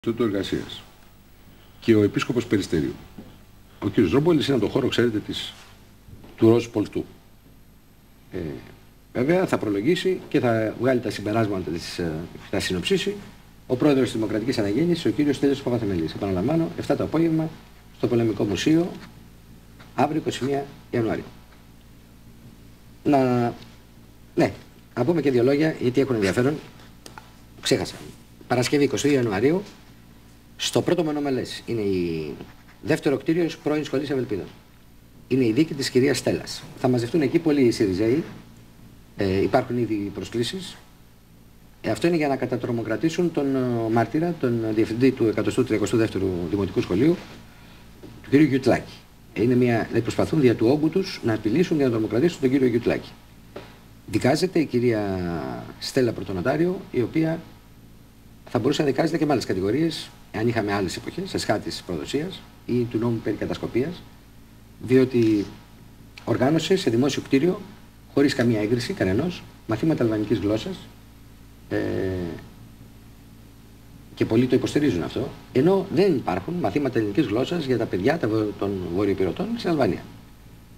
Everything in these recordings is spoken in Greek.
του εργασίας και ο επίσκοπος Περιστερίου. Ο κ. Δρόμπολης είναι από το χώρο, ξέρετε, του ροζ πολτού. Βέβαια θα προλογίσει και θα βγάλει τα συμπεράσματα θα συνοψίσει ο πρόεδρος της Δημοκρατικής Αναγέννησης, ο κ. Στέλιος Παπαθεμελής. Επαναλαμβάνω, 7 το απόγευμα στο Πολεμικό Μουσείο, αύριο 21 Ιανουαρίου. Να πούμε και δύο λόγια γιατί έχουν ενδιαφέρον. Ξέχασα. Παρασκευή 22 Ιανουαρίου, στο πρώτο Μονομελές, είναι η δεύτερο κτίριο της πρώην Σχολής Ευελπίδων. Είναι η δίκη της κυρίας Στέλλας. Θα μαζευτούν εκεί πολλοί Συριζέοι. Υπάρχουν ήδη προσκλήσεις. Αυτό είναι για να κατατρομοκρατήσουν τον μάρτυρα, τον διευθυντή του 132ου Δημοτικού Σχολείου, του κ. Γιουτλάκη. Προσπαθούν δια του όγκου τους να απειλήσουν για να τρομοκρατήσουν τον κύριο Γιουτλάκη. Δικάζεται η κυρία Στέλλα Πρωτονοτάριο, η οποία θα μπορούσε να δικάζεται και με άλλες κατηγορίες, αν είχαμε άλλες εποχές, εσχάτης προδοσίας ή του νόμου περί κατασκοπίας, διότι οργάνωσε σε δημόσιο κτίριο, χωρίς καμία έγκριση κανενός, μαθήματα αλβανικής γλώσσας, και πολλοί το υποστηρίζουν αυτό, ενώ δεν υπάρχουν μαθήματα ελληνικής γλώσσας για τα παιδιά των βορειοπυρωτών στην Αλβανία.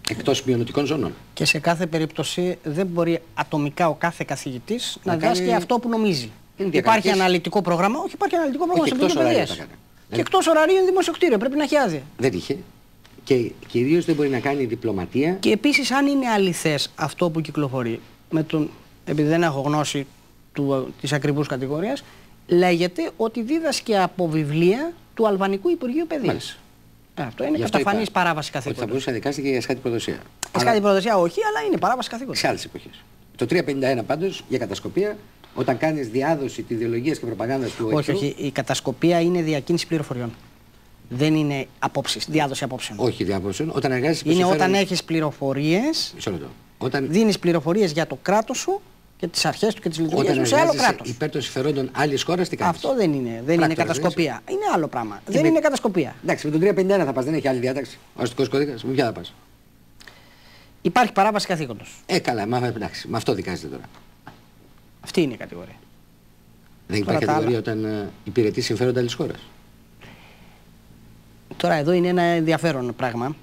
Εκτός μειονοτικών ζωνών. Και σε κάθε περίπτωση δεν μπορεί ατομικά ο κάθε καθηγητής να διδάσκει αυτό που νομίζει. Υπάρχει αναλυτικό πρόγραμμα, όχι υπάρχει αναλυτικό πρόγραμμα σε επίπεδο παιδείας. Και εκτός ωραρίου είναι δημόσιο κτίριο, πρέπει να έχει άδεια. Δεν είχε. Και κυρίως δεν μπορεί να κάνει διπλωματία. Και επίσης, αν είναι αληθές αυτό που κυκλοφορεί, επειδή δεν έχω γνώση της ακριβούς κατηγορίας, λέγεται ότι δίδασκε από βιβλία του Αλβανικού Υπουργείου Παιδείας. Αυτό είναι καταφανής παράβαση καθήκοντος. Θα μπορούσε να δικάσει και για εσχάτη προδοσία. Εσχάτη προδοσία όχι, αλλά είναι παράβαση καθήκοντος. Σε άλλες εποχές. Το 351 πάντως για κατασκοπία, όταν κάνεις διάδοση της ιδεολογίας και προπαγάνδας του εχθρού. Όχι, η κατασκοπία είναι διακίνηση πληροφοριών. Δεν είναι απόψεις, διάδοση απόψεων. Όχι, διάδοση. Όταν εργάζεσαι είναι όταν έχεις πληροφορίες. Δίνεις πληροφορίες για το κράτος σου και τις αρχές του και τις λειτουργίες του σε άλλο κράτος. Υπέρ των συμφερόντων άλλης χώρας τι κάνεις. Αυτό δεν είναι. Δεν είναι κατασκοπία. Είναι άλλο πράγμα. Δεν είναι κατασκοπία. Εντάξει, με τον 351 θα πας, δεν έχει άλλη διάταξη. Ο αστικός κώδικας, με ποια θα πας. Υπάρχει παράβαση καθήκοντος. Καλά, εντάξει, με αυτό δικάζεται τώρα. Αυτή είναι η κατηγορία. Δεν υπάρχει κατηγορία όταν υπηρετεί συμφέροντα άλλης χώρας. Τώρα εδώ είναι ένα ενδιαφέρον πράγμα.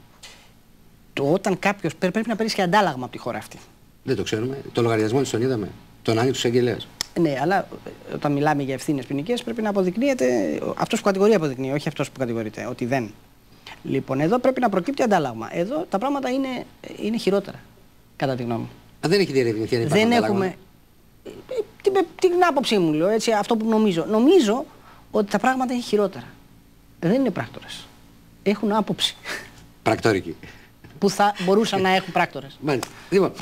Όταν κάποιος πρέπει να παίρνει και αντάλλαγμα από τη χώρα αυτή. Δεν το ξέρουμε. Το λογαριασμό της τον είδαμε. Τον άνοιξε ο εισαγγελέας. Ναι, αλλά όταν μιλάμε για ευθύνες ποινικές πρέπει να αποδεικνύεται αυτός που κατηγορεί αποδεικνύει, όχι αυτός που κατηγορείται. Ότι δεν. Λοιπόν, εδώ πρέπει να προκύπτει αντάλλαγμα. Εδώ τα πράγματα είναι χειρότερα, κατά τη γνώμη μου. Δεν έχει διερευνηθεί αν υπάρχει αντάλλαγμα. Δεν έχουμε. Την άποψή μου λέω, έτσι, αυτό που νομίζω. Νομίζω ότι τα πράγματα είναι χειρότερα. Δεν είναι πράκτορες. Έχουν άποψη. Πρακτόρικοι. Που θα μπορούσαν να έχουν πράκτορες. Μάλιστα. Λοιπόν,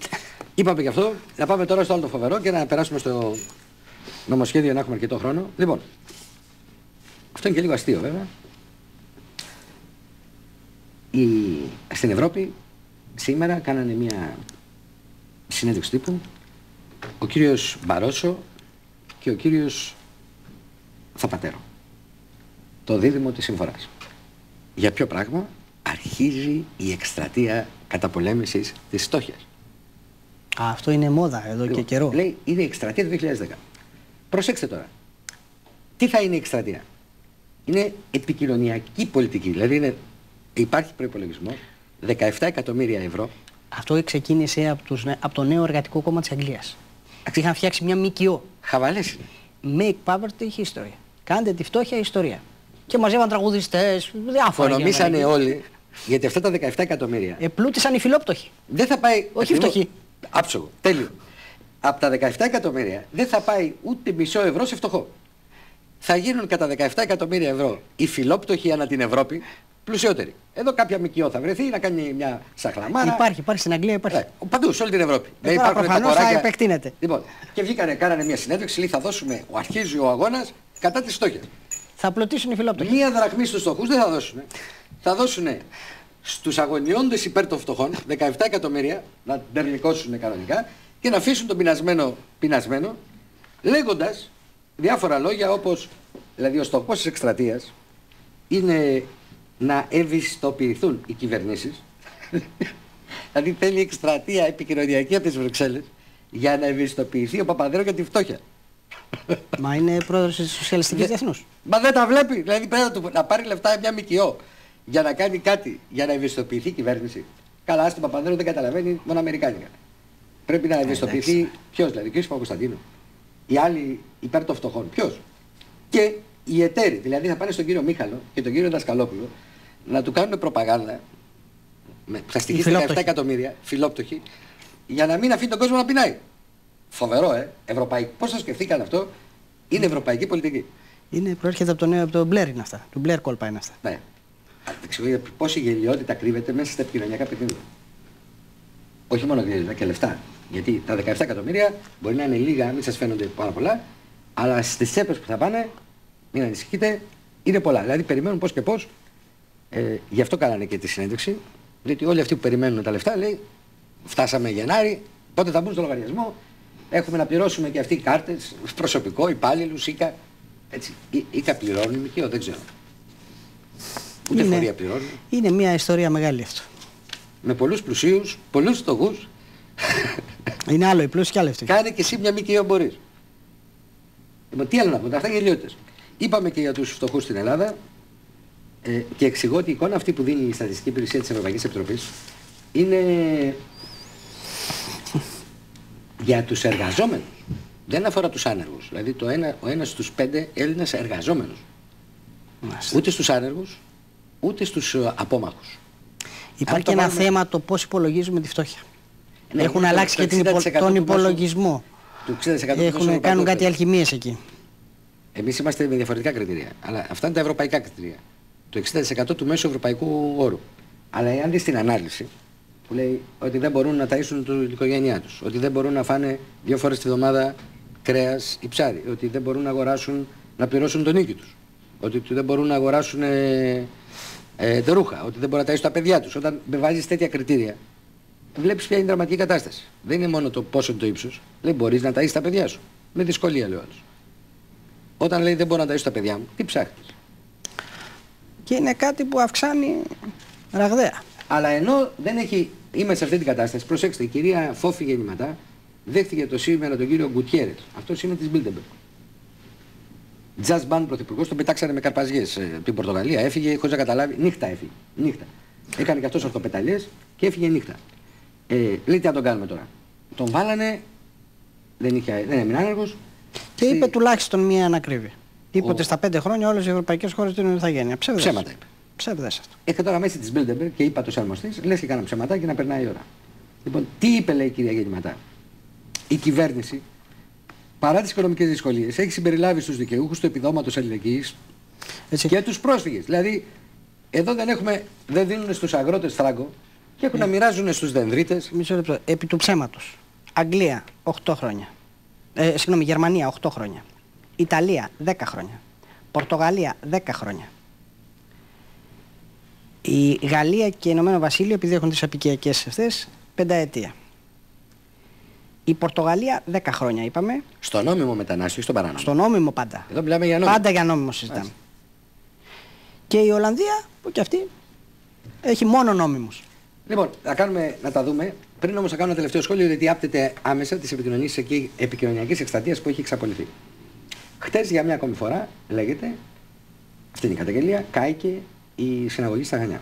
είπαμε και αυτό. Να πάμε τώρα στο άλλο το φοβερό και να περάσουμε στο νομοσχέδιο να έχουμε αρκετό χρόνο. Λοιπόν, αυτό είναι και λίγο αστείο βέβαια. Στην Ευρώπη σήμερα κάνανε μια συνέντευξη τύπου ο κύριος Μπαρόσο και ο κύριος Θαπατέρο. Το δίδυμο της συμφοράς. Για ποιο πράγμα? Αρχίζει η εκστρατεία καταπολέμησης της φτώχειας. Αυτό είναι μόδα εδώ και καιρό. Λέει, είναι η εκστρατεία του 2010. Προσέξτε τώρα. Τι θα είναι η εκστρατεία? Είναι επικοινωνιακή πολιτική. Δηλαδή υπάρχει προϋπολογισμό 17 εκατομμύρια ευρώ. Αυτό ξεκίνησε από το νέο εργατικό κόμμα της Αγγλίας. Είχαν φτιάξει μια ΜΚΟ. Χαβαλές είναι. Make poverty history. Κάντε τη φτώχεια ιστορία. Και μαζεύαν τραγουδιστές, διάφορα. Οικονομήσανε όλοι, γιατί αυτά τα 17 εκατομμύρια. Πλούτησαν οι φιλόπτωχοι. Δεν θα πάει. Όχι φτωχοί. Άψογο. Τέλειο. Από τα 17 εκατομμύρια δεν θα πάει ούτε μισό ευρώ σε φτωχό. Θα γίνουν κατά 17 εκατομμύρια ευρώ οι φιλόπτωχοι ανά την Ευρώπη πλουσιότεροι. Εδώ κάποια ΜΚΟ θα βρεθεί να κάνει μια σαχλαμάρα. Υπάρχει στην Αγγλία, υπάρχει. Παντού, σε όλη την Ευρώπη. Δεν υπάρχουν τα κοράκια. Θα επεκτείνεται. Λοιπόν, και κάνανε μια συνέντευξη, λέει θα δώσουμε, αρχίζει ο αγώνας κατά της φτώχειας. Θα πλωτήσουν οι φιλόπτωχοι. Μία δραχμή στους φτωχούς δεν θα δώσουν. Θα δώσουν στους αγωνιώντες υπέρ των φτωχών 17 εκατομμύρια να τερλικώσουν κανονικά και να αφήσουν τον πεινασμένο λέγοντας διάφορα λόγια όπως, δηλαδή ο στόχος της εκστρατείας είναι να ευαισθητοποιηθούν οι κυβερνήσεις. Δηλαδή θέλει εκστρατεία επικοινωνιακή από τις Βρυξέλλες για να ευαισθητοποιηθεί ο Παπανδρέου για τη φτώχεια. Μα είναι πρόεδρος της Σοσιαλιστικής Διεθνούς. Μα δεν τα βλέπει. Δηλαδή πρέπει να πάρει λεφτά μια ΜΚΟ για να κάνει κάτι, για να ευαισθητοποιηθεί η κυβέρνηση. Καλά, άστον Παπανδρέου δεν καταλαβαίνει μόνο αμερικάνικα. Πρέπει να ευαισθητοποιηθεί ποιος, δηλαδή, ο κ. Παπακοσταντίνου. Οι άλλοι υπέρ των φτωχών. Ποιος. Και οι εταίροι, δηλαδή θα πάνε στον κύριο Μίχαλο και τον κύριο Δασκαλόπουλο να του κάνουν προπαγάνδα. Θα στοιχήσει 17 εκατομμύρια, φιλόπτωχοι, για να μην αφήνει τον κόσμο να πεινάει. Φοβερό, ευρωπαϊκό. Πώς το σκεφτήκαν αυτό, είναι ευρωπαϊκή πολιτική. Προέρχεται από τον Μπλερ είναι αυτά. Του Μπλερ κόλπα είναι αυτά. Ναι. Πόση γελιότητα κρύβεται μέσα στα επικοινωνιακά παιχνίδια. Όχι μόνο γελιότητα και λεφτά. Γιατί τα 17 εκατομμύρια μπορεί να είναι λίγα, μην σας φαίνονται πάρα πολλά, αλλά στις τσέπες που θα πάνε, μην ανησυχείτε, είναι πολλά. Δηλαδή περιμένουν πώς και πώς. Γι' αυτό κάνανε και τη συνέντευξη. Διότι όλοι αυτοί που περιμένουν τα λεφτά λέει, φτάσαμε Γενάρη, πότε θα μπουν στο λογαριασμό, έχουμε να πληρώσουμε και αυτοί οι κάρτες, προσωπικό, υπάλληλους, ΙΚΑ. Έτσι. ΙΚΑ πληρώνει, ΜΚΟ, δεν ξέρω. Ούτε φορεία πληρώνει. Είναι μια ιστορία μεγάλη αυτό. Με πολλούς πλουσίους, πολλούς φτωχούς. Είναι άλλο οι πλούσιοι και άλλο αυτοί. Κάνε και εσύ μια ΜΚΟ μπορείς. Λοιπόν, τι άλλο να πούμε, αυτά γελιότητες. Είπαμε και για τους φτωχούς στην Ελλάδα και εξηγώ ότι η εικόνα αυτή που δίνει η Στατιστική Υπηρεσία της Ευρωπαϊκής Επιτροπής είναι για τους εργαζόμενους. Δεν αφορά τους άνεργους. Δηλαδή ο ένας στους 5 Έλληνες εργαζόμενους. Ούτε στους άνεργους, ούτε στους απόμαχους. Υπάρχει και ένα θέμα το πώς υπολογίζουμε τη φτώχεια. Ναι, έχουν αλλάξει και τον υπολογισμό. Κάνουν κάτι αλχημίες εκεί. Εμείς είμαστε με διαφορετικά κριτήρια. Αλλά αυτά είναι τα ευρωπαϊκά κριτήρια. Το 60% του μέσου ευρωπαϊκού όρου. Αλλά εάν δεις την ανάλυση που λέει ότι δεν μπορούν να ταΐσουν την οικογένειά τους, ότι δεν μπορούν να φάνε 2 φορές τη βδομάδα κρέας ή ψάρι, ότι δεν μπορούν να αγοράσουν, να πληρώσουν τον οίκη τους, ότι δεν μπορούν να αγοράσουν τα ρούχα, ότι δεν μπορούν να ταΐσουν τα παιδιά τους. Όταν βάζεις τέτοια κριτήρια, βλέπεις ποια είναι η δραματική κατάσταση. Δεν είναι μόνο το πόσο είναι το ύψος. Λέει μπορείς να ταΐσεις τα παιδιά σου. Με δυσκολία λέει ο άλλος. Όταν λέει δεν μπορώ να ταΐσω τα παιδιά μου, τι ψάχνεις. Και είναι κάτι που αυξάνει ραγδαία. Αλλά ενώ δεν έχει, είμαι σε αυτή την κατάσταση, προσέξτε, η κυρία Φόφη Γεννηματά δέχτηκε το σήμερα τον κύριο Γκουτιέρες. Αυτός είναι της Bilderberg. Jazz band πρωθυπουργός, τον πετάξανε με καρπαζιές από την Πορτογαλία. Έφυγε χωρίς να καταλάβει, νύχτα έφυγε. Νύχτα. Έκανε και αυτός αυτοπεταλίες και έφυγε νύχτα. Λέει τι να τον κάνουμε τώρα. Τον βάλανε, δεν έμεινε άνεργος. Και είπε τουλάχιστον μία ανακρίβεια. Είπε ότι στα 5 χρόνια όλες οι ευρωπαϊκές χώρες δίνουν ηθαγένεια. Ψέματα είπε. Ψεύδες αυτό. Και τώρα μέσα της Bilderberg και είπα το αρμοστής, λες και κάνα ψέματα και να περνάει η ώρα. Λοιπόν, τι είπε λέει η κυρία Γεννηματά. Η κυβέρνηση, παρά τις οικονομικές δυσκολίες, έχει συμπεριλάβει στους δικαιούχους του επιδόματος αλληλεγγύης και τους πρόσφυγες. Δηλαδή, εδώ δεν δίνουν στους αγρότες φράγκο και έχουν να μοιράζουν στους δενδρίτες. Μισό λεπτό. Επί του ψέματος. Αγγλία 8 χρόνια. Γερμανία 8 χρόνια. Ιταλία 10 χρόνια. Πορτογαλία 10 χρόνια. Η Γαλλία και Ηνωμένο Βασίλειο, επειδή έχουν τις απικιακές αυτές, 5 ετία. Η Πορτογαλία 10 χρόνια είπαμε. Στο νόμιμο μετανάστη, στον παράνομο. Στο νόμιμο πάντα. Εδώ μιλάμε για νόμιμο. Πάντα για νόμιμο συζητάμε. Και η Ολλανδία, που και αυτή έχει μόνο νόμιμους. Λοιπόν, να τα δούμε. Πριν όμως θα κάνω ένα τελευταίο σχόλιο, γιατί άπτεται άμεσα της επικοινωνιακής εκστρατείας που έχει εξαπολυθεί. Χτες για μια ακόμη φορά λέγεται, αυτή είναι η καταγγελία, κάηκε η συναγωγή στα Χανιά.